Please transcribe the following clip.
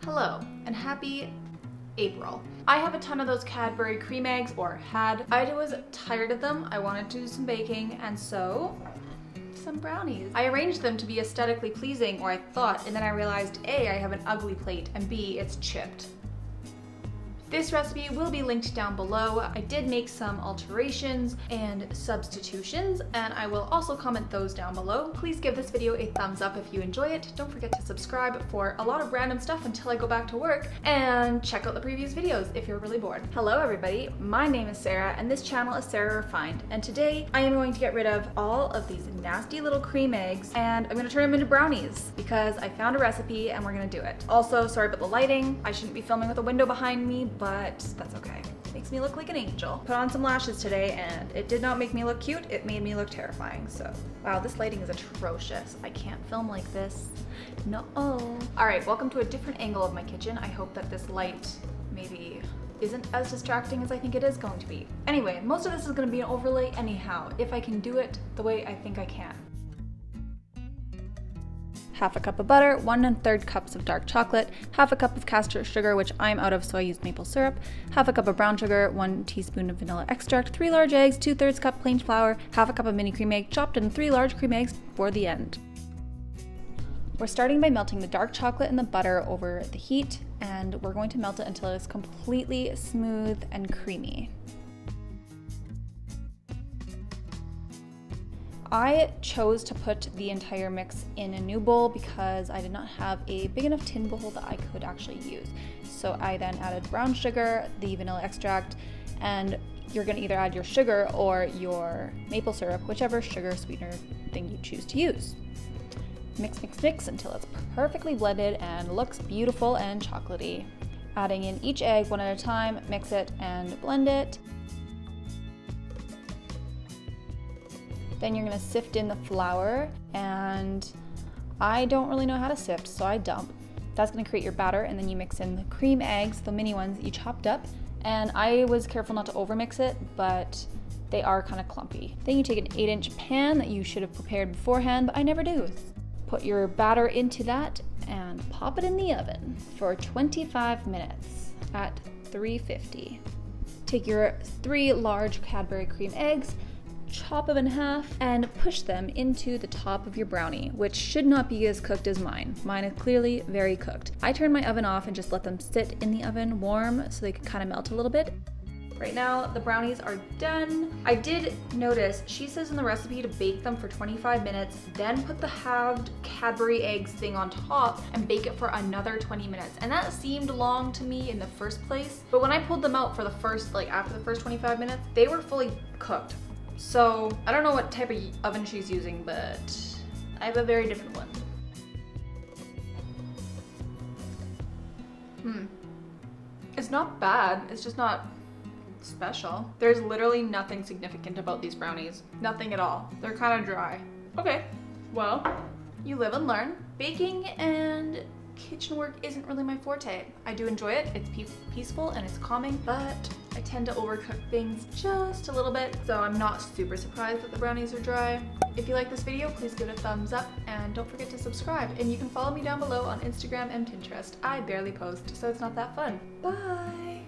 Hello, and happy April. I have a ton of those Cadbury Creme Eggs, or had. I was tired of them. I wanted to do some baking, and so some brownies. I arranged them to be aesthetically pleasing, or I thought, and then I realized A, I have an ugly plate, and B, it's chipped. This recipe will be linked down below. I did make some alterations and substitutions, and I will also comment those down below. Please give this video a thumbs up if you enjoy it. Don't forget to subscribe for a lot of random stuff until I go back to work, and check out the previous videos if you're really bored. Hello everybody, my name is Sarah, and this channel is Sarah Refined, and today I am going to get rid of all of these nasty little cream eggs, and I'm going to turn them into brownies because I found a recipe and we're going to do it. Also, sorry about the lighting. I shouldn't be filming with a window behind me, but that's okay. Makes me look like an angel. Put on some lashes today and it did not make me look cute, it made me look terrifying. So, wow, this lighting is atrocious. I can't film like this. No. All right, welcome to a different angle of my kitchen. I hope that this light maybe isn't as distracting as I think it is going to be. Anyway, most of this is gonna be an overlay anyhow, if I can do it the way I think I can. Half a cup of butter, 1 1/3 cups of dark chocolate, half a cup of caster sugar, which I'm out of so I used maple syrup, half a cup of brown sugar, 1 teaspoon of vanilla extract, 3 large eggs, 2/3 cup plain flour, half a cup of mini cream egg chopped, and 3 large cream eggs for the end. We're starting by melting the dark chocolate and the butter over the heat, and we're going to melt it until it's completely smooth and creamy. I chose to put the entire mix in a new bowl because I did not have a big enough tin bowl that I could actually use. So I then added brown sugar, the vanilla extract, and you're gonna either add your sugar or your maple syrup, whichever sugar sweetener thing you choose to use. Mix, mix, mix until it's perfectly blended and looks beautiful and chocolatey. Adding in each egg one at a time, mix it and blend it. Then you're gonna sift in the flour, and I don't really know how to sift, so I dump. That's gonna create your batter, and then you mix in the cream eggs, the mini ones that you chopped up, and I was careful not to overmix it, but they are kind of clumpy. Then you take an 8-inch pan that you should have prepared beforehand, but I never do. Put your batter into that and pop it in the oven for 25 minutes at 350. Take your 3 large Cadbury Creme Eggs, chop them in half, and push them into the top of your brownie, which should not be as cooked as mine. Mine is clearly very cooked. I turned my oven off and just let them sit in the oven warm so they could kind of melt a little bit. Right now, the brownies are done. I did notice, she says in the recipe to bake them for 25 minutes, then put the halved Cadbury eggs thing on top and bake it for another 20 minutes. And that seemed long to me in the first place. But when I pulled them out for the first, after the first 25 minutes, they were fully cooked. So I don't know what type of oven she's using, but I have a very different one. It's not bad, it's just not special. There's literally nothing significant about these brownies. Nothing at all. They're kind of dry. Okay, well, you live and learn. Baking and kitchen work isn't really my forte. I do enjoy it, it's peaceful and it's calming, but I tend to overcook things just a little bit, so I'm not super surprised that the brownies are dry. If you like this video, please give it a thumbs up, and don't forget to subscribe, and you can follow me down below on Instagram and Pinterest. I barely post, so it's not that fun. Bye!